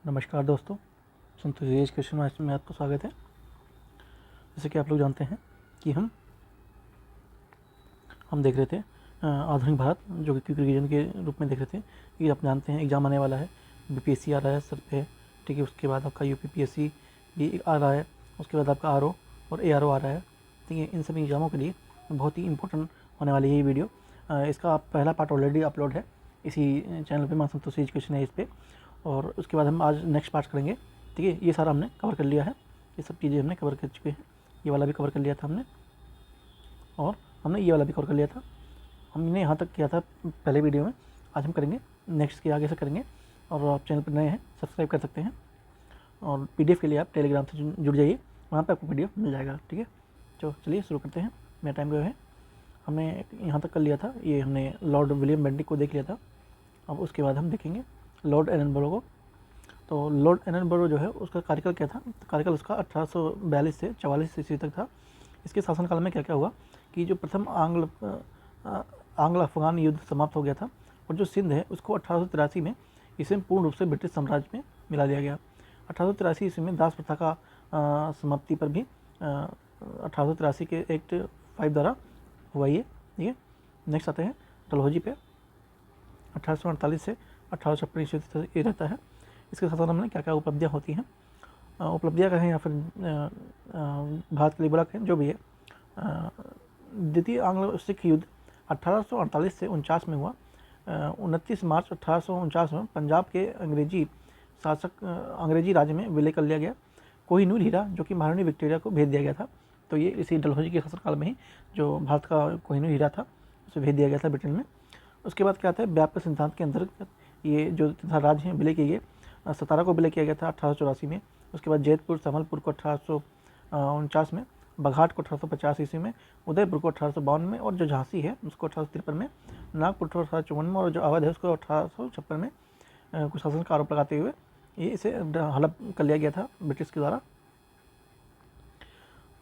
नमस्कार दोस्तों, संतोष एजुकेशन में आपका स्वागत है। जैसे कि आप लोग जानते हैं कि हम देख रहे थे आधुनिक भारत, जो कि क्विक रिवीजन के रूप में देख रहे थे कि आप जानते हैं एग्ज़ाम आने वाला है। बीपीएससी आ रहा है सर पे, ठीक है। उसके बाद आपका यूपीपीएससी भी आ रहा है। उसके बाद आपका आरओ और एआरओ आ रहा है, ठीक है। इन सभी एग्ज़ामों के लिए बहुत ही इंपॉर्टेंट होने वाली है ये वीडियो। इसका पहला पार्ट ऑलरेडी अपलोड है इसी चैनल पे, मां संतोष एजुकेशन है इस पर। और उसके बाद हम आज नेक्स्ट पार्ट करेंगे, ठीक है। ये सारा हमने कवर कर लिया है, ये सब चीज़ें हमने कवर कर चुके हैं। ये वाला भी कवर कर लिया था हमने, और हमने ये वाला भी कवर कर लिया था। हमने यहाँ तक किया था पहले वीडियो में। आज हम करेंगे नेक्स्ट के आगे से करेंगे। और आप चैनल पर नए हैं, सब्सक्राइब कर सकते हैं। और पीडीएफ के लिए आप टेलीग्राम से जुड़ जाइए, वहाँ पर आपको पीडीएफ मिल जाएगा, ठीक है। तो चलिए शुरू करते हैं। मेरा टाइम गया है, हमने यहाँ तक कर लिया था। ये हमने लॉर्ड विलियम बेंटिक को देख लिया था। अब उसके बाद हम देखेंगे लॉर्ड एडनबरो को। तो लॉर्ड एडनबरो जो है उसका कार्यकाल क्या था? तो कार्यकाल उसका 1842 से 44 ईस्वी तक था। इसके शासनकाल में क्या क्या हुआ कि जो प्रथम आंग्ल अफगान युद्ध समाप्त हो गया था, और जो सिंध है उसको 1883 में इसे पूर्ण रूप से ब्रिटिश साम्राज्य में मिला दिया गया। 1883 ईस्वी में दास प्रथा का समाप्ति पर भी 1883 के एक्ट 5 द्वारा हुआ ये, ठीक है। नेक्स्ट आते हैं डलहौजी पे। 1848 से 1856 ईस्वी तक ये रहता है। इसके शासन में क्या क्या उपलब्धियाँ होती हैं, उपलब्धियाँ कहें या फिर भारत के लिए बुरा कहें, जो भी है। द्वितीय आंग्ल सिख युद्ध 1848 से 49 में हुआ। 29 मार्च 1849 में पंजाब के अंग्रेजी राज्य में विलय कर लिया गया। कोहिनूर हीरा जो कि महारानी विक्टोरिया को भेज दिया गया था। तो ये इसी डलहौजी के शासनकाल में ही जो भारत का कोहिनूर हीरा था उसे भेज दिया गया था ब्रिटेन में। उसके बाद क्या आता है, व्यापक सिद्धांत के अंतर्गत ये जो राज्य हैं विलय किए गए। सतारा को विलय किया गया था 1884 में। उसके बाद जैतपुर संबलपुर को 1849 में, बघाट को 1850 ईस्वी में, उदयपुर को 1852 में, और जो झांसी है उसको 1853 में, नागपुर 1854 में, और जो अवध है उसको 1856 में कुछ शासन का आरोप लगाते हुए ये इसे हड़प कर लिया गया था ब्रिटिश के द्वारा।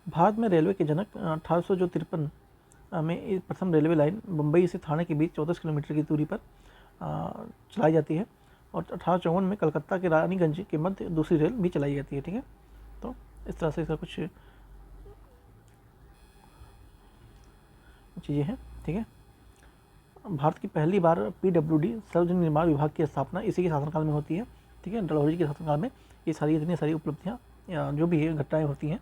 भारत में रेलवे के जनक 1853 में प्रथम रेलवे लाइन मुंबई से थाने के बीच 14 किलोमीटर की दूरी पर चलाई जाती है। और 1854 में कलकत्ता के रानीगंज के मध्य दूसरी रेल भी चलाई जाती है, ठीक है। तो इस तरह से इसका कुछ चीज़ें हैं, ठीक है। भारत की पहली बार पीडब्ल्यूडी सार्वजनिक निर्माण विभाग की स्थापना इसी के शासनकाल में होती है, ठीक है। डलहौजी के शासनकाल में ये सारी इतनी सारी उपलब्धियाँ या जो भी है घटनाएँ होती हैं।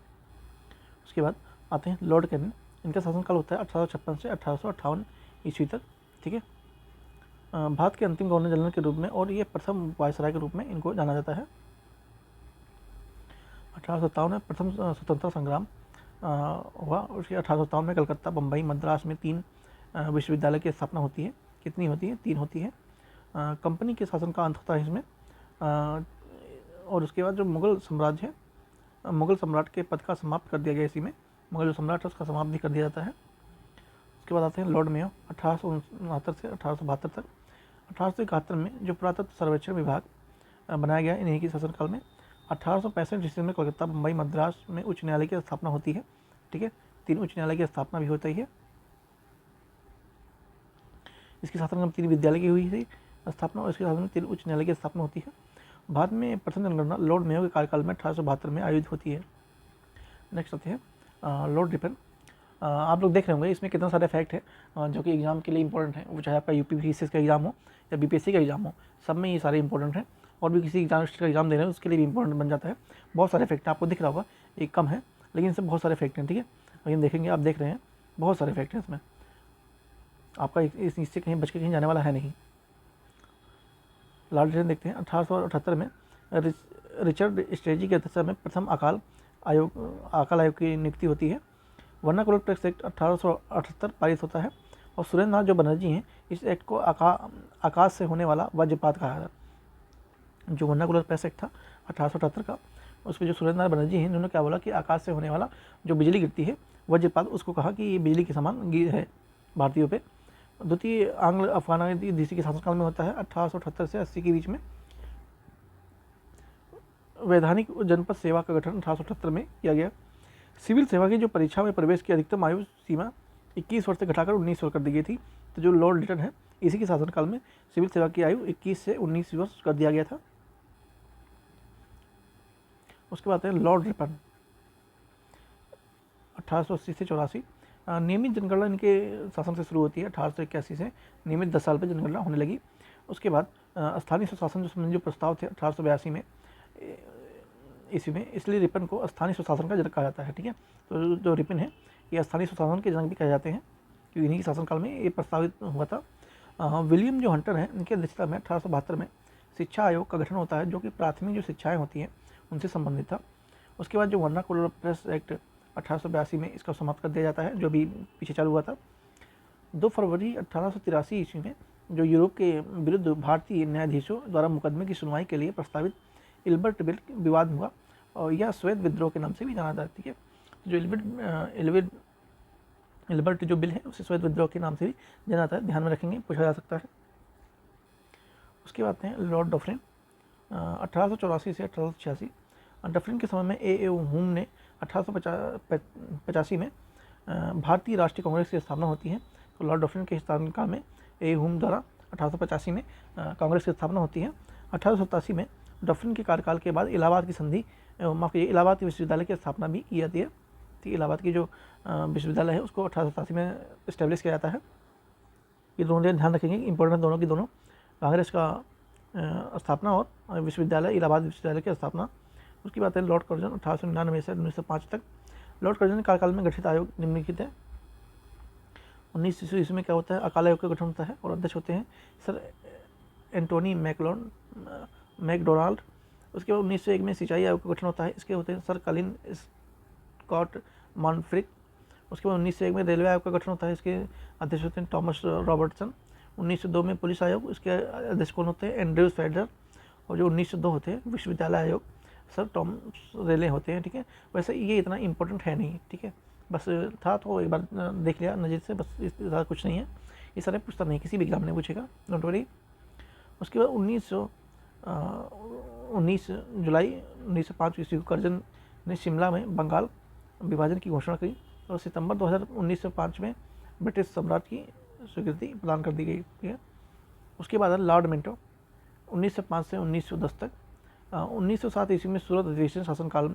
उसके बाद आते हैं लॉर्ड कैनिंग। इनका शासनकाल होता है 1856 से 1858 ईस्वी तक, ठीक है। भारत के अंतिम गवर्नर जनरल के रूप में, और ये प्रथम वायसराय के रूप में इनको जाना जाता है। 1857 में प्रथम स्वतंत्रता संग्राम हुआ। उसके 1857 में कलकत्ता, बम्बई, मद्रास में 3 विश्वविद्यालय की स्थापना होती है। कितनी होती है? 3 होती है। कंपनी के शासन का अंत होता है इसमें। और उसके बाद जो मुगल साम्राज्य है, मुगल सम्राट के पद का समाप्त कर दिया गया इसी में। मुगल जो सम्राट है उसका समाप्त भी कर दिया जाता है। उसके बाद आते हैं लॉर्ड मेयो 1869 से 1872 तक। 1871 में जो पुरातत्व सर्वेक्षण विभाग बनाया गया इन्हीं के शासनकाल में। 1865 ईस्वी में कलकत्ता, मुंबई, मद्रास में उच्च न्यायालय की स्थापना होती है, ठीक है। 3 उच्च न्यायालय की स्थापना भी होती है। इसके शासन में 3 विद्यालय की हुई थी स्थापना, और इसके शासन में 3 उच्च न्यायालय की स्थापना होती है। भारत में प्रथम जनगणना लॉर्ड मेयो के कार्यकाल में 1872 में आयोजित होती है। नेक्स्ट आते हैं लॉर्ड रिपन। आप लोग देख रहे होंगे इसमें कितना सारे फैक्ट है जो कि एग्जाम के लिए इंपॉर्टेंट है। वो चाहे आपका यूपीपीसीएस का एग्जाम हो या बीपीएससी का एग्जाम हो, सब में ये सारे इंपॉर्टेंट हैं। और भी किसी एग्जाम का एग्जाम दे रहे हैं उसके लिए भी इंपॉर्टेंट बन जाता है। बहुत सारे फैक्ट आपको दिख रहा होगा, एक कम है लेकिन इसमें बहुत सारे फैक्ट हैं, ठीक है। लेकिन देखेंगे, आप देख रहे हैं बहुत सारे फैक्ट हैं इसमें, आपका इससे कहीं बच के कहीं जाने वाला है नहीं। लॉर्ड रिपन देखते हैं। 1878 में रिचर्ड स्ट्रेटजी की अध्यक्षता में प्रथम अकाल आयोग की नियुक्ति होती है। वर्नाकुलर टैक्स एक्ट 1878 पारित होता है। और सुरेंद्र नाथ जो बनर्जी हैं, इस एक्ट को आकाश से होने वाला वज्रपात कहा था। जो वर्नाकुलर टैक्स एक्ट था 1878 का, उसमें जो सुरेंद्र नाथ बनर्जी हैं उन्होंने क्या बोला कि आकाश से होने वाला जो बिजली गिरती है वज्रपात, उसको कहा कि ये बिजली के समान गिर है भारतीयों पे। द्वितीय आंग्ल अफगान डीसी के शासनकाल में होता है 1878 से 80 के बीच में। वैधानिक जनपद सेवा का गठन 1878 में किया गया। सिविल सेवा की जो परीक्षा में प्रवेश की अधिकतम आयु सीमा 21 वर्ष से घटाकर 19 वर्ष कर दी गई थी। तो जो लॉर्ड लिटन है इसी के शासनकाल में सिविल सेवा की आयु 21 से 19 वर्ष कर दिया गया था। उसके बाद है लॉर्ड रिपन 1880 से 84। नियमित जनगणना इनके शासन से शुरू होती है 1881 से, नियमित 10 साल पर जनगणना होने लगी। उसके बाद स्थानीय स्वशासन जो संबंधी जो प्रस्ताव थे 1882 में ईस्वी में, इसलिए रिपन को स्थानीय स्वशासन का जनक कहा जाता है। ठीक है, तो जो रिपन है ये स्थानीय स्वशासन के जनक भी कहे जाते हैं, क्योंकि इन्हीं के शासनकाल में ये प्रस्तावित हुआ था। विलियम जो हंटर हैं, इनकी अध्यक्षता में 1872 में शिक्षा आयोग का गठन होता है, जो कि प्राथमिक जो शिक्षाएँ होती हैं उनसे संबंधित था। उसके बाद जो वर्नाकुलर प्रेस एक्ट 1882 में इसका समाप्त कर दिया जाता है, जो भी पीछे चालू हुआ था। 2 फरवरी 1883 ईस्वी में जो यूरोप के विरुद्ध भारतीय न्यायाधीशों द्वारा मुकदमे की सुनवाई के लिए प्रस्तावित इल्बर्ट बिल विवाद हुआ, और यह श्वेत विद्रोह के नाम से भी जाना जाता है। ठीक है, जो इल्बर्ट जो बिल है उसे श्वेत विद्रोह के नाम से भी जाना जाता है, ध्यान में रखेंगे, पूछा जा सकता है। उसके बाद हैं लॉर्ड डफरिन 1884 से 1886। डफरिन के समय में ए हुम ने 1885 में भारतीय राष्ट्रीय कांग्रेस की स्थापना होती है। तो लॉर्ड डफरिन के शासनकाल में ए हुम द्वारा 1885 में कांग्रेस की स्थापना होती है। 1887 में डफरिन के कार्यकाल के बाद इलाहाबाद की संधि, माफ कीजिए, इलाहाबाद विश्वविद्यालय की स्थापना भी की जाती है। ठीक, इलाहाबाद की जो विश्वविद्यालय है उसको 1887 में इस्टेब्लिश किया जाता है। ये दोनों ध्यान रखेंगे, इंपॉर्टेंट दोनों की दोनों, कांग्रेस का स्थापना और विश्वविद्यालय इलाहाबाद विश्वविद्यालय की स्थापना। उसकी बात है लॉर्ड कर्जन 1899 से 1905 तक। लॉर्ड कर्जन के कार्यकाल में गठित आयोग निम्नलिखित है। 1900 ईस्वी में क्या होता है, अकाल आयोग का गठन होता है और अध्यक्ष होते हैं सर एंटोनी मैकडोनाल्ड। उसके बाद 1901 में सिंचाई आयोग का गठन होता है, इसके होते हैं सर कलिन स्कॉट मॉन्फ्रिक। उसके बाद 1901 में रेलवे आयोग का गठन होता है, इसके अध्यक्ष होते हैं थॉमस रॉबर्टसन। 1902 में पुलिस आयोग, इसके अध्यक्ष कौन होते हैं, एंड्रयूज फेडर। और जो 1902 होते हैं विश्वविद्यालय आयोग, सर टॉमस रेले होते हैं। ठीक है, वैसे ये इतना इंपॉर्टेंट है नहीं। ठीक है, बस था तो एक बार देख लिया नज़र से, बस इस ज़्यादा कुछ नहीं है, ये सारे पूछता नहीं, किसी भी एग्जाम में पूछेगा, डोंट वरी। उसके बाद 19 जुलाई 1905 ईस्वी को कर्जन ने शिमला में बंगाल विभाजन की घोषणा की और सितंबर 1905 में ब्रिटिश सम्राट की स्वीकृति प्रदान कर दी गई। ठीक है, उसके बाद लॉर्ड मिंटो 1905 से 1910 तक। 1907 ईस्वी में सूरत अधिवेशन शासनकाल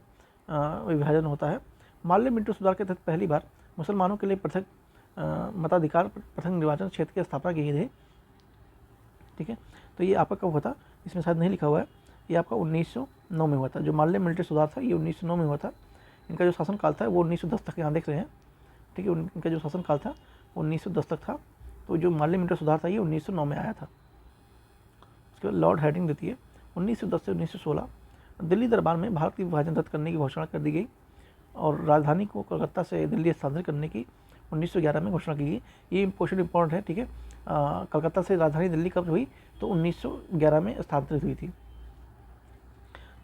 विभाजन होता है। माल्य मिंटो सुधार के तहत पहली बार मुसलमानों के लिए पृथक मताधिकार पृथक निर्वाचन क्षेत्र की स्थापना की गई थी। ठीक है, तो ये आपका कब हुआ था, इसमें शायद नहीं लिखा हुआ है, ये आपका 1909 में हुआ था। जो माल्य मिलिट्री सुधार था ये 1909 में हुआ था। इनका जो शासनकाल था वो 1910 तक यहाँ देख रहे हैं। ठीक है, इनका जो शासनकाल था वो 1910 तक था। तो जो माल्य मिलिट्री सुधार था ये 1909 में आया था। उसके बाद लॉर्ड हेडिंग देती है 1910 से 1916। दिल्ली दरबार में भारत की विभाजन रद्द करने की घोषणा कर दी गई और राजधानी को कलकत्ता से दिल्ली स्थानांतरित करने की 1911 में घोषणा की गई। ये क्वेश्चन इंपॉर्टेंट है। ठीक है, कलकत्ता से राजधानी दिल्ली कब हुई, तो 1911 में स्थानांतरित हुई थी।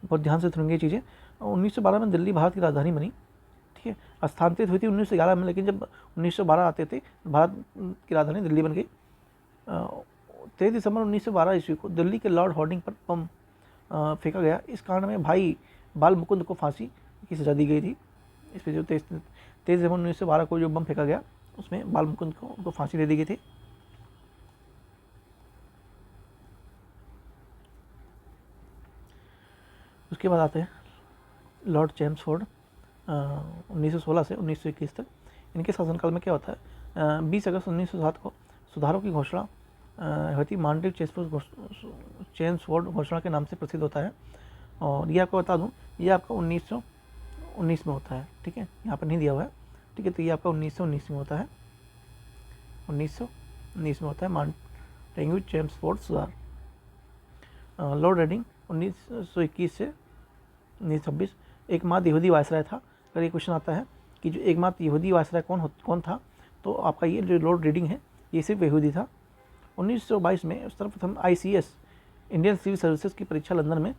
बहुत ध्यान से सुनेंगे ये चीज़ें। 1912 में दिल्ली भारत की राजधानी बनी। ठीक है, स्थानांतरित हुई थी 1911 में, लेकिन जब 1912 आते थे भारत की राजधानी दिल्ली बन गई। 23 दिसंबर 1912 ईस्वी को दिल्ली के लॉर्ड हॉर्डिंग पर बम फेंका गया। इस कारण में भाई बाल मुकुंद को फांसी की सजा दी गई थी। इस पर जो 23 दिसंबर 1912 को जो बम फेंका गया उसमें बाल मुकुंद को उनको फांसी दे दी गई थी। उसके बाद आते हैं लॉर्ड चेम्सफोर्ड 1916 से 1921 तक। इनके शासनकाल में क्या होता है, 20 अगस्त 1907 को सुधारों की घोषणा होती मानडेव चेम्सफोर्ड घोषणा के नाम से प्रसिद्ध होता है। और ये आपको बता दूं, ये आपका 1919 में होता है। ठीक है, यहाँ पर नहीं दिया हुआ है। ठीक है, तो ये आपका 1919 में होता है, 1919 में होता है मानटेग्यू चेम्सफोर्ड सुधार। लॉर्ड रेडिंग 1921 से 1926 एकमात्र यहूदी वायसराय था। अगर ये क्वेश्चन आता है कि जो एकमात्र यहूदी वायसराय कौन था, तो आपका ये जो लॉर्ड रेडिंग है ये सिर्फ यहूदी था। 1922 में सर्वप्रथम ICS इंडियन सिविल सर्विसेज की परीक्षा लंदन में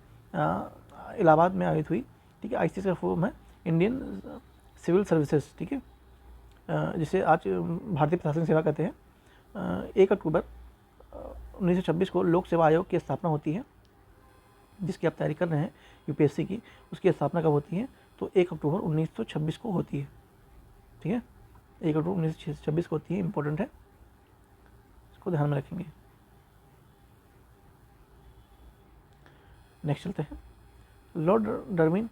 इलाहाबाद में आयोजित हुई। ठीक है, ICS का फॉर्म है इंडियन सिविल सर्विसेज। ठीक है, जिसे आज भारतीय प्रशासनिक सेवा कहते हैं। 1 अक्टूबर 1926 को लोक सेवा आयोग की स्थापना होती है, जिसकी आप तैयारी कर रहे हैं UPSC की। उसकी स्थापना कब होती है, तो 1 अक्टूबर 1926 को होती है। ठीक है, 1 अक्टूबर 1926 को होती है, इंपॉर्टेंट है, इसको ध्यान में रखेंगे। नेक्स्ट चलते हैं लॉर्ड डार्विन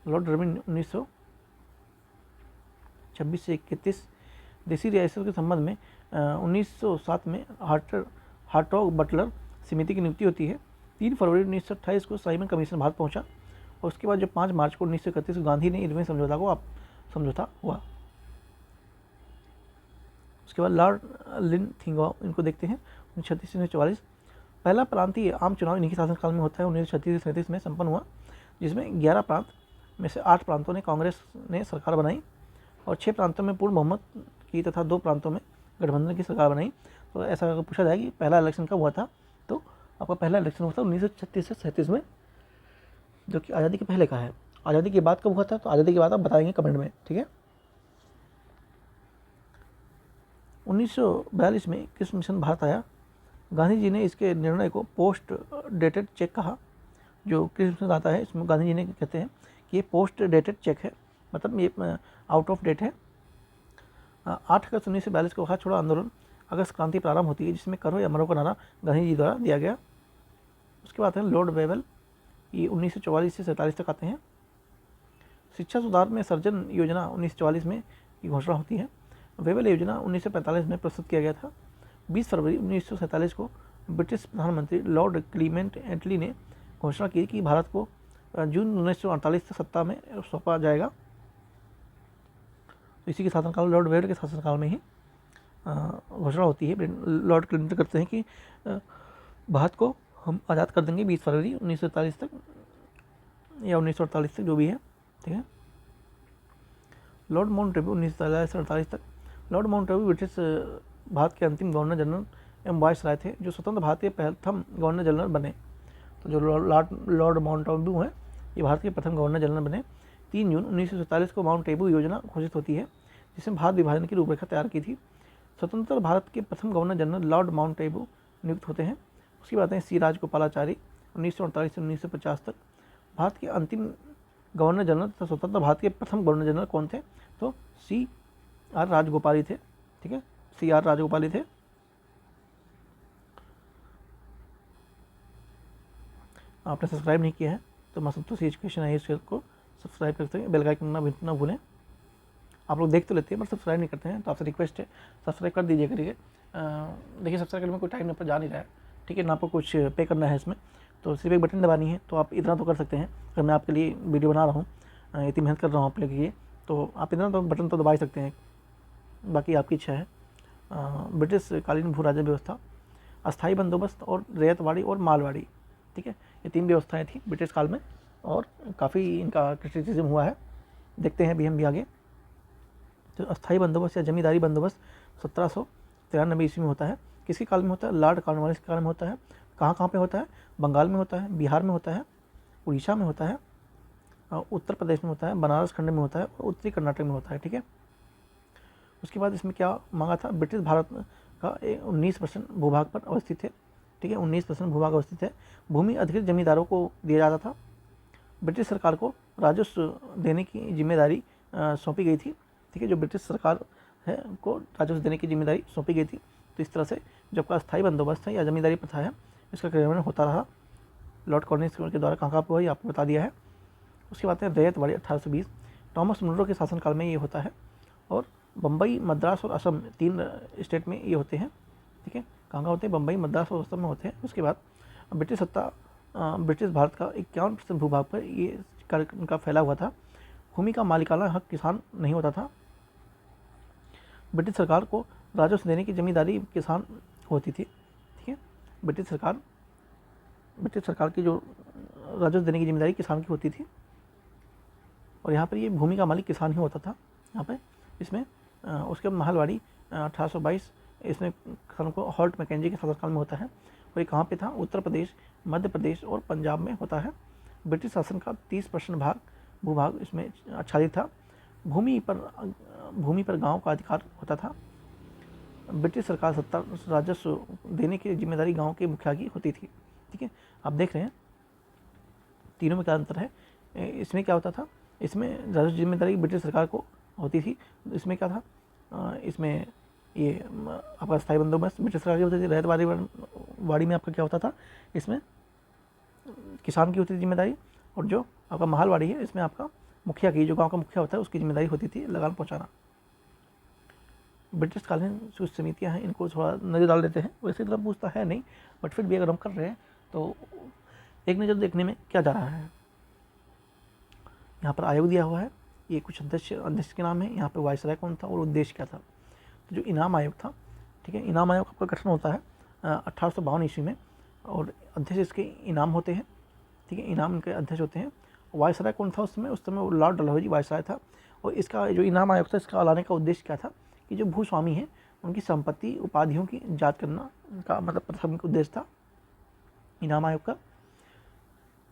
लॉर्ड इरविन 1926 से 31। देसी रियासत के संबंध में 1907 में हार्टॉग बटलर समिति की नियुक्ति होती है। 3 फरवरी 1928 को साइमन कमीशन भारत पहुंचा और उसके बाद जो 5 मार्च को 1931 को गांधी ने इरविन समझौता हुआ। उसके बाद लॉर्ड लिनथिंगॉ, इनको देखते हैं 1936 से 1944। पहला प्रांतीय आम चुनाव इन्हीं के शासनकाल में होता है, 1936 से 37 में संपन्न हुआ, जिसमें 11 प्रांत में से 8 प्रांतों ने कांग्रेस ने सरकार बनाई और 6 प्रांतों में पूर्ण बहुमत की तथा 2 प्रांतों में गठबंधन की सरकार बनाई। तो ऐसा अगर पूछा जाए कि पहला इलेक्शन कब हुआ था, तो आपका पहला इलेक्शन हुआ था 1936 से 37 में, जो कि आज़ादी के पहले का है। आज़ादी के बाद कब हुआ था, तो आज़ादी के बाद आप बताएंगे कमेंट में, ठीक है। 1942 में कृषि मिशन भारत आया। गांधी जी ने इसके निर्णय को पोस्ट डेटेड चेक कहा। जो कृषि मिशन आता है इसमें गांधी जी ने कहते हैं कि ये पोस्ट डेटेड चेक है, मतलब ये आउट ऑफ डेट है। 8 अगस्त 1942 को भारत छोड़ो आंदोलन, अगस्त क्रांति प्रारंभ होती है, जिसमें करो या मरो का नारा गांधी जी द्वारा दिया गया। उसके बाद है लॉर्ड वेवल, ये 1944 से 47 तक आते हैं। शिक्षा सुधार में सर्जन योजना 1944 में की घोषणा होती है। वेवल योजना 1945 में प्रस्तुत किया गया था। 20 फरवरी 1947 को ब्रिटिश प्रधानमंत्री लॉर्ड क्लीमेंट एटली ने घोषणा की कि भारत को जून 1948 से सत्ता में सौंपा जाएगा। तो इसी के शासनकाल, लॉर्ड वेवल के शासनकाल में ही घोषणा होती है। लॉर्ड क्लिंटन करते हैं कि भारत को हम आज़ाद कर देंगे 20 फरवरी 1947 तक या 1948 तक, जो भी है, ठीक है। लॉर्ड माउंटबेटन 1947 से 48 तक। लॉर्ड माउंटबेटन ब्रिटिश भारत के अंतिम गवर्नर जनरल एवं वायसराय थे, जो स्वतंत्र भारत के प्रथम गवर्नर जनरल बने। तो जो लॉर्ड माउंटबेटन है, ये भारत के प्रथम गवर्नर जनरल बने। 3 जून 1947 को माउंट एबू योजना घोषित होती है, जिसमें भारत विभाजन की रूपरेखा तैयार की थी। स्वतंत्र भारत के प्रथम governor general Lord mount above नियुक्त होते हैं। उसकी बात है सी राजगोपालाचारी 1948 से 1950 तक। भारत के अंतिम गवर्नर जनरल तथा स्वतंत्र भारत के प्रथम गवर्नर जनरल कौन थे, तो सी आर राजगोपाली थे, ठीक है, सी आर राजगोपाली थे। आपने सब्सक्राइब नहीं किया है तो मसंतोष एजुकेशन है, इस चैनल को सब्सक्राइब कर सकते हैं, बेल आइकन ना भूलें। आप लोग देख तो लेते हैं पर सब्सक्राइब नहीं करते हैं, तो आपसे रिक्वेस्ट है सब्सक्राइब कर दीजिए करिए। देखिए सब्सक्राइब करने में कोई टाइम पर जा नहीं रहा है, ठीक है ना, आपको कुछ पे करना है इसमें, तो सिर्फ एक बटन दबानी है, तो आप इतना तो कर सकते हैं। अगर मैं आपके लिए वीडियो बना रहा हूँ, इतनी मेहनत कर रहा हूँ आपके लिए, तो आप इतना तो बटन तो दबा ही सकते हैं, बाकी आपकी इच्छा है। ब्रिटिश कालीन भू राज्य व्यवस्था, अस्थायी बंदोबस्त और रैयतवाड़ी और मालवाड़ी, ठीक है, ये 3 व्यवस्थाएं थी ब्रिटिश काल में और काफ़ी इनका क्रिटिसिज्म हुआ है, देखते हैं अभी हम भी आगे। तो अस्थायी बंदोबस्त या जमींदारी बंदोबस्त 1793 ईस्वी में होता है। किसके काल में होता है, लॉर्ड कॉर्नवालिस के काल में होता है। कहाँ पे होता है, बंगाल में होता है, बिहार में होता है, उड़ीसा में होता है, उत्तर प्रदेश में होता है, बनारस खंड में होता है और उत्तरी कर्नाटक में होता है, ठीक है। उसके बाद इसमें क्या मांगा था, ब्रिटिश भारत का 19% भूभाग पर अवस्थित है, ठीक है, 19% भूभाग अवस्थित है। भूमि अधिकृत जमींदारों को दिया जाता था। ब्रिटिश सरकार को राजस्व देने की जिम्मेदारी सौंपी गई थी, ठीक है, जो ब्रिटिश सरकार है को राजस्व देने की जिम्मेदारी सौंपी गई थी। तो इस तरह से जो आपका स्थायी बंदोबस्त है या जमींदारी प्रथा है, इसका क्रियान्वयन होता रहा। लॉर्ड कॉर्नवालिस के द्वारा कहाँ पर हुआ, ये आपको बता दिया है। उसके बाद है रैयतवाड़ी 1820, टॉमस मुनरो के शासनकाल में ये होता है। और बम्बई, मद्रास और असम 3 स्टेट में ये होते हैं, ठीक है, कहाँ होते हैं, बम्बई, मद्रास और असम में होते हैं। उसके बाद ब्रिटिश भारत का 51% भूभाग पर ये कार्यक्रम का फैला हुआ था। भूमि का मालिकाना हक किसान नहीं होता था। ब्रिटिश सरकार को राजस्व देने की जिम्मेदारी किसान होती थी, ठीक है, ब्रिटिश सरकार की जो राजस्व देने की जिम्मेदारी किसान की होती थी। और यहाँ पर ये भूमि का मालिक किसान ही होता था यहाँ पे इसमें। उसके बाद महलवाड़ी 1822, इसमें किसानों को हॉल्ट मैकेंजी के शासनकाल में होता है। और ये कहाँ पे था, उत्तर प्रदेश, मध्य प्रदेश और पंजाब में होता है। ब्रिटिश शासन का 30% भूभाग इसमें आच्छादित था। भूमि पर गांव का अधिकार होता था। ब्रिटिश सरकार सत्ता राजस्व देने की जिम्मेदारी गांव के मुखिया की होती थी, ठीक है। आप देख रहे हैं तीनों में क्या अंतर है। इसमें क्या होता था, इसमें राजस्व जिम्मेदारी ब्रिटिश सरकार को होती थी। इसमें क्या था, इसमें ये आपका स्थायी बंदोबस्त ब्रिटिश सरकार की होती थी। रैयतवाड़ी में आपका क्या होता था, इसमें किसान की होती थी जिम्मेदारी। और जो आपका महलवाड़ी है, इसमें आपका मुखिया की, जो गांव का मुखिया होता है उसकी जिम्मेदारी होती थी लगान पहुंचाना। ब्रिटिश कालीन जो समितियाँ हैं इनको थोड़ा नज़र डाल देते हैं, वैसे तो पूछता है नहीं, बट फिर भी अगर हम कर रहे हैं तो एक नज़र देखने में क्या जा रहा है। यहाँ पर आयोग दिया हुआ है, ये कुछ अध्यक्ष के नाम है, यहाँ पे वायसराय कौन था और उद्देश्य क्या था। तो जो इनाम आयोग था, ठीक है, इनाम आयोग का गठन होता है 1852 ईस्वी में, और अध्यक्ष इसके इनाम होते हैं, ठीक है, इनाम इनके अध्यक्ष होते हैं। वायसराय कौन था उस समय वो लॉर्ड डलहौजी वायसराय था। और इसका जो इनाम आयोग था, इसका लाने का उद्देश्य क्या था कि जो भूस्वामी हैं उनकी संपत्ति उपाधियों की जांच करना का मतलब प्राथमिक उद्देश्य था इनाम आयोग का।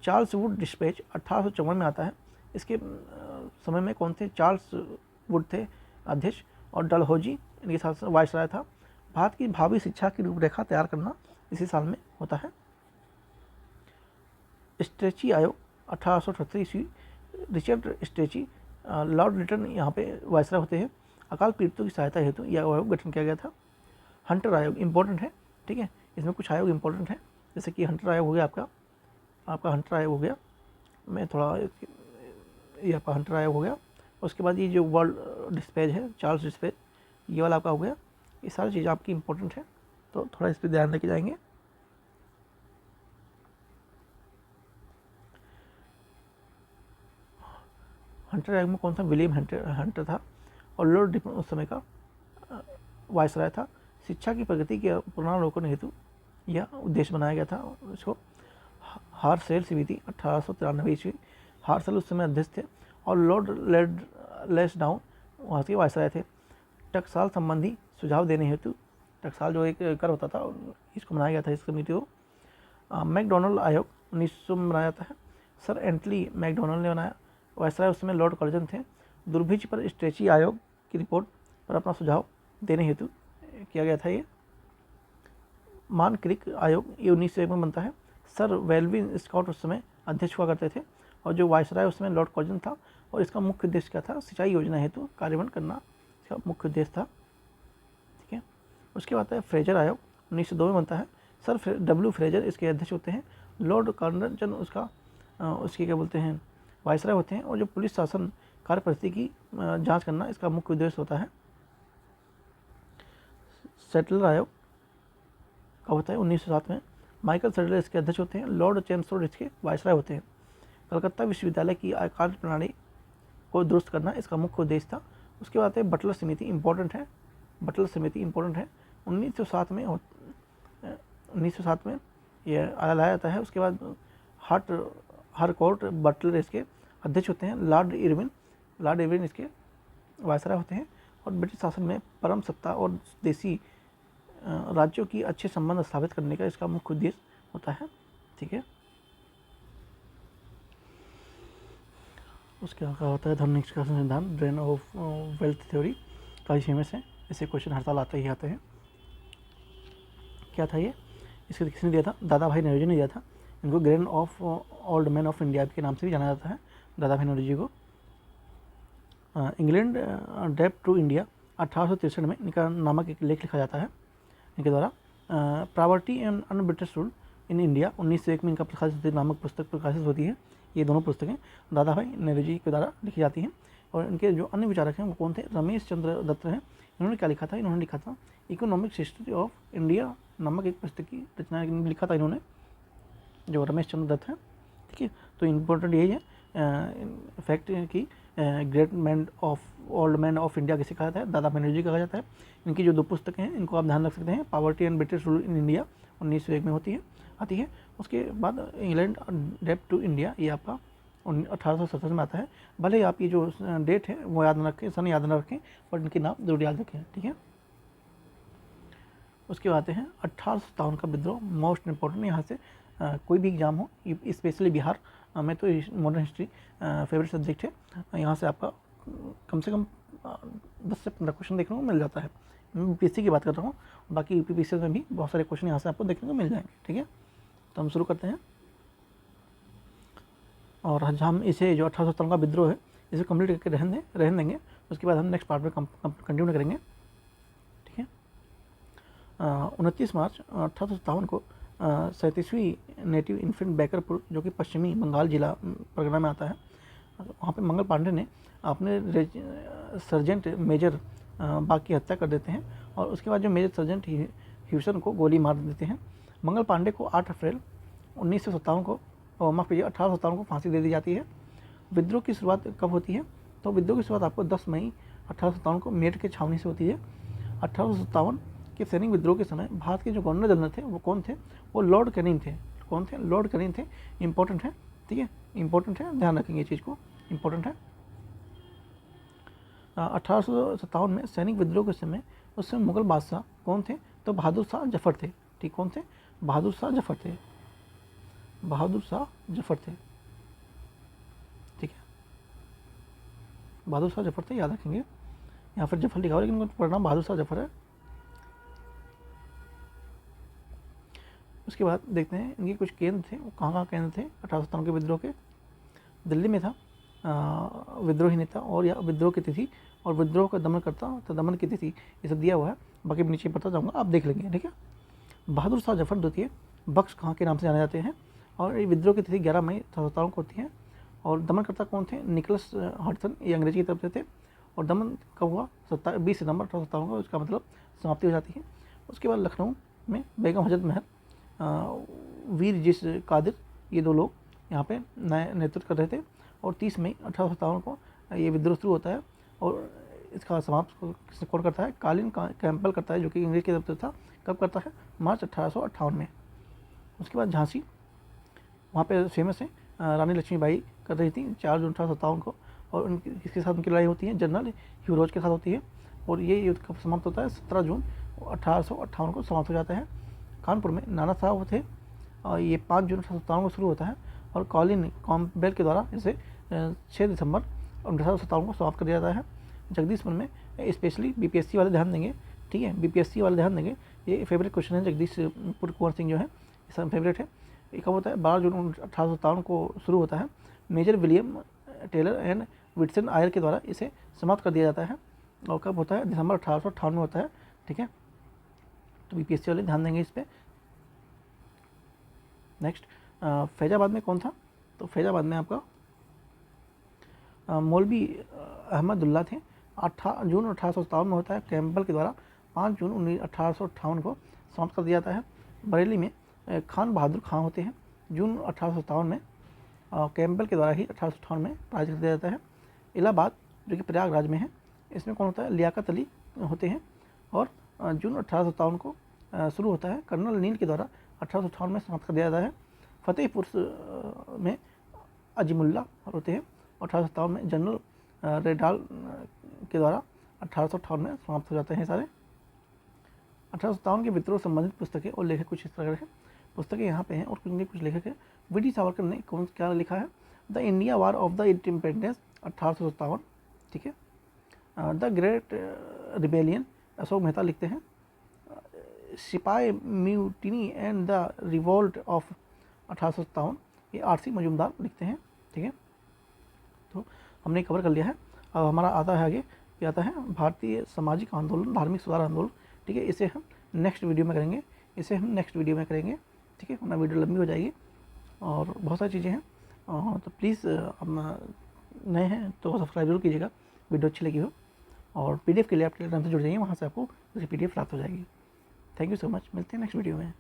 चार्ल्स वुड डिस्पैच 1854 में आता है। इसके समय में कौन थे? चार्ल्स वुड थे अध्यक्ष, और डलहौजी इनके साथ वायसराय था। भारत की भावी शिक्षा की रूपरेखा तैयार करना इसी साल में होता है। स्ट्रेची आयोग 1838 ईस्वी, रिचर्ड स्ट्रेची लॉर्ड रिटर्न यहाँ पे वायसराय होते हैं। अकाल पीड़ितों की सहायता हेतु यह आयोग गठन किया गया था। हंटर आयोग इंपॉर्टेंट है, ठीक है, इसमें कुछ आयोग इंपॉर्टेंट है, जैसे कि हंटर आयोग हो गया आपका हंटर आयोग हो गया, मैं थोड़ा ये आपका हंटर आयोग हो गया। उसके बाद ये जो वर्ल्ड डिस्पैच है, चार्ल्स डिस्पैच, ये वाला आपका हो गया। ये सारी चीज़ें आपकी इंपॉर्टेंट है, तो थोड़ा इस पर ध्यान रखे जाएंगे। हंटर आयोग में कौन था? विलियम हंटर था, और लॉर्ड रिपन उस समय का वायसराय था। शिक्षा की प्रगति के पुनरावलोकन हेतु यह उद्देश्य बनाया गया था इसको। हारसेल समिति 1893 ईस्वी, हारसेल उस समय अध्यक्ष थे, और लॉर्ड लेस्डाउन वहाँ के वायसराय थे। टकसाल संबंधी सुझाव देने हेतु, टकसाल जो एक कर होता था इसको बनाया गया था इस कमेटी को। मैकडोनल्ड आयोग 1900 में बनाया जाता है, सर एंटली मैकडोनल्ड ने बनाया। वायसराय उस समय लॉर्ड कर्जन थे। दुर्भिक्ष पर स्ट्रेची आयोग की रिपोर्ट पर अपना सुझाव देने हेतु किया गया था ये। मान क्रिक आयोग ये 1901 में बनता है। सर वेल्विन स्कॉट उस समय अध्यक्ष हुआ करते थे, और जो वायसराय उस समय लॉर्ड कर्जन था, और इसका मुख्य उद्देश्य क्या था? सिंचाई योजना हेतु कार्यान्वयन करना इसका मुख्य उद्देश्य था, ठीक है। उसके बाद है फ्रेजर आयोग 1902 में बनता है। सर डब्ल्यू फ्रेजर इसके अध्यक्ष होते हैं। लॉर्ड कर्जन उसकी क्या बोलते हैं, वायसराय होते हैं, और जो पुलिस शासन कार्य परिस्थिति की जांच करना इसका मुख्य उद्देश्य होता है। सेटलर आयोग का होता है 1907 में। माइकल सेटलर इसके अध्यक्ष होते हैं। लॉर्ड चैंसलर इसके वायसराय होते हैं। कलकत्ता विश्वविद्यालय की कार्य प्रणाली को दुरुस्त करना इसका मुख्य उद्देश्य था। उसके बाद है बटलर समिति, इंपॉर्टेंट है, बटलर समिति इंपॉर्टेंट है। 1907 में यह लाया जाता है। उसके बाद हारकोर्ट बटलर इसके अध्यक्ष होते हैं। लॉर्ड इरविन इसके वायसराय होते हैं। और ब्रिटिश शासन में परम सत्ता और देसी राज्यों की अच्छे संबंध स्थापित करने का इसका मुख्य उद्देश्य होता है, ठीक है। उसके आगे होता है धन निष्कासन सिद्धांत, ड्रेन ऑफ वेल्थ थ्योरी, काफ़ी फेमस है, ऐसे क्वेश्चन हर साल आते ही आते हैं। क्या था ये? इसको किसने दिया था? दादा भाई नौरोजी ने दिया था। इनको grand of old man of India के नाम से भी जाना जाता है, दादा भाई नौरोजी को। इंग्लैंड डेप टू इंडिया 1863 में इनका नामक एक लेख लिखा जाता है इनके द्वारा। Property and un British rule in India 1901 में इनका प्रकाशित नामक पुस्तक प्रकाशित होती है। ये दोनों पुस्तकें दादा भाई नौरोजी के द्वारा लिखी जाती हैं। और इनके जो अन्य विचारक हैं वो कौन थे? रमेश चंद्र दत्त हैं। इन्होंने क्या लिखा था? इन्होंने लिखा था इकोनॉमिक्स हिस्ट्री ऑफ इंडिया नामक एक पुस्तक की रचना लिखा था इन्होंने, जो रमेश चंद्र दत्त हैं, ठीक है। तो इम्पोर्टेंट यही है फैक्ट कि great man of old man of India किसे कहा जाता है? दादा भाई नौरोजी कहा जाता है। इनकी जो दो पुस्तकें हैं इनको आप ध्यान रख सकते हैं। Poverty and British rule in India 1901 में आती है। उसके बाद इंग्लैंड डेप टू इंडिया, ये आपका 1870 में आता है। भले ही आप ये जो डेट है वो याद न रखें, सन याद न रखें, बट इनके नाम जरूर याद रखें, ठीक है। उसके बाद आते हैं 1857 का विद्रोह, मोस्ट इंपॉर्टेंट। यहाँ से कोई भी एग्जाम हो, स्पेशली बिहार में तो मॉडर्न हिस्ट्री फेवरेट सब्जेक्ट है। यहाँ से आपका कम से कम 10 से 15 क्वेश्चन देखने को मिल जाता है। मैं यूपीएससी की बात कर रहा हूँ, बाकी यूपीपीसी में भी बहुत सारे क्वेश्चन यहाँ से आपको देखने को मिल जाएंगे, ठीक है। तो हम शुरू करते हैं, और आज हम इसे जो 1857 का विद्रोह है इसे कंप्लीट करके रहने देंगे। उसके बाद हम नेक्स्ट पार्ट में कंटिन्यू करेंगे, ठीक है। 29 मार्च 1857 को 37वीं नेटिव इन्फेंट बैकरपुर, जो कि पश्चिमी बंगाल जिला परगना में आता है, वहाँ पे मंगल पांडे ने अपने सर्जेंट मेजर बाग की हत्या कर देते हैं और उसके बाद जो मेजर सर्जेंट ह्यूसन को गोली मार देते हैं। मंगल पांडे को 8 अप्रैल 1957 को माफ़ कीजिए 1857 को फांसी दे दी जाती है। विद्रोह की शुरुआत कब होती है? तो विद्रोह की शुरुआत आपको 10 मई 1857 को मेरठ के छावनी से होती है। 1857 के सैनिक विद्रोह के समय भारत के जो गवर्नर जनरल थे वो कौन थे? वो लॉर्ड कैनिंग थे। कौन थे? लॉर्ड कैनिंग थे। इंपॉर्टेंट है, ठीक है, इंपॉर्टेंट है, ध्यान रखेंगे चीज़ को, इंपॉर्टेंट है। 1857 में सैनिक विद्रोह के समय उस समय मुगल बादशाह कौन थे? तो बहादुर शाह जफर थे। ठीक, कौन थे? बहादुर शाह जफर थे। बहादुर शाह जफर थे, ठीक है, बहादुर शाह जफर थे, याद रखेंगे। यहाँ पर जफर लिखा हुआ है लेकिन उनका पूरा नाम बहादुर शाह जफर है। उसके बाद देखते हैं इनके कुछ केंद्र थे, वो कहाँ केंद्र थे 1857 के विद्रोह के। दिल्ली में था विद्रोही नेता और या विद्रोह की तिथि और विद्रोह का दमन करता तो दमन की तिथि ये सब दिया हुआ है, बाकी नीचे पढ़ता जाऊँगा, आप देख लेंगे, ठीक है। बहादुर शाह जफर द्वितीय बख्श खां के नाम से जाने जाते हैं और ये विद्रोह की तिथि 11 मई 1857 को होती है। और दमनकर्ता कौन थे? निकोलस हडसन, ये अंग्रेजी की तरफ से थे। और दमन कब हुआ? 20 सितंबर 1857 को, इसका मतलब समाप्ति हो जाती है। उसके बाद लखनऊ में बेगम हजरत महल, वीर जिस कादिर, ये 2 लोग यहाँ पे नए नेतृत्व कर रहे थे। और 30 मई 1857 को ये विद्रोह शुरू होता है और इसका समाप्त कौन करता है? कॉलिन कैंपबेल करता है, जो कि अंग्रेज की तरफ से था। कब करता है? मार्च 1858 में। उसके बाद झांसी, वहाँ पे फेमस है, रानी लक्ष्मीबाई कर रही थी 4 जून 1857 को, और उनकी इसके साथ उनकी लड़ाई होती है जनरल ह्यूरोज के साथ होती है। और ये युद्ध कब समाप्त होता है? 17 जून 1858 को समाप्त हो जाता है। कानपुर में नाना साहब थे और ये 5 जून 1857 को शुरू होता है और कॉलिन कैंपबेल के द्वारा इसे 6 दिसंबर 1857 को समाप्त कर दिया जाता है। जगदीशपुर में स्पेशली बीपीएससी वाले ध्यान देंगे, ठीक है, बीपीएससी वाले ध्यान देंगे, ये फेवरेट क्वेश्चन है। जगदीशपुर कुंवर सिंह जो है ये फेवरेट है। ये कब होता है? 12 जून 1857 को शुरू होता है। मेजर विलियम टेलर एंड विटसन आयर के द्वारा इसे समाप्त कर दिया जाता है। और कब होता है? दिसंबर 1858 में होता है, ठीक है। तो बीपीएससी वाले ध्यान देंगे इस पर। नेक्स्ट, फैजाबाद में कौन था? तो फैजाबाद में आपका मौलवी अहमदुल्ला थे। 8 जून 1857 में होता है। कैंपबेल के द्वारा 5 जून 1858 को समाप्त कर दिया जाता है। बरेली में खान बहादुर खां होते हैं। जून 1857 में कैंपबेल के द्वारा ही 1858 में पराजित कर दिया जाता है। इलाहाबाद जो कि प्रयागराज में है, इसमें कौन होता है? लियाकत अली होते हैं। और जून 1857 को शुरू होता है। कर्नल नील के द्वारा 1858 में समाप्त कर दिया जाता है। फतेहपुर में अजीमुल्ला होते हैं। 1857 में जनरल रेडाल के द्वारा 1858 में समाप्त हो जाते हैं सारे। 1857 के विद्रोह संबंधित पुस्तकें और लेखक कुछ इस तरह के पुस्तकें यहाँ पे हैं और कुछ लेखक हैं। वी.डी. सावरकर ने कौन क्या लिखा है? The India war of the independence 1857, ठीक है। The great rebellion Ashok Mehta लिखते हैं। सिपाही mutiny and the revolt of 1857, ये आर.सी. मजूमदार लिखते हैं, ठीक है। तो हमने कवर कर लिया है। अब हमारा आता है आगे, क्या आता है? भारतीय सामाजिक आंदोलन, धार्मिक सुधार आंदोलन, ठीक है। इसे हम नेक्स्ट वीडियो में करेंगे, ठीक है, वरना वीडियो लंबी हो जाएगी और बहुत सारी चीज़ें हैं। तो प्लीज़ आप नए हैं तो सब्सक्राइब जरूर कीजिएगा, वीडियो अच्छी लगी हो। और पीडीएफ के लिए आप टेलीग्राम से जुड़ जाइए, वहाँ से आपको पीडीएफ प्राप्त हो जाएगी। थैंक यू सो मच, मिलते हैं नेक्स्ट वीडियो में।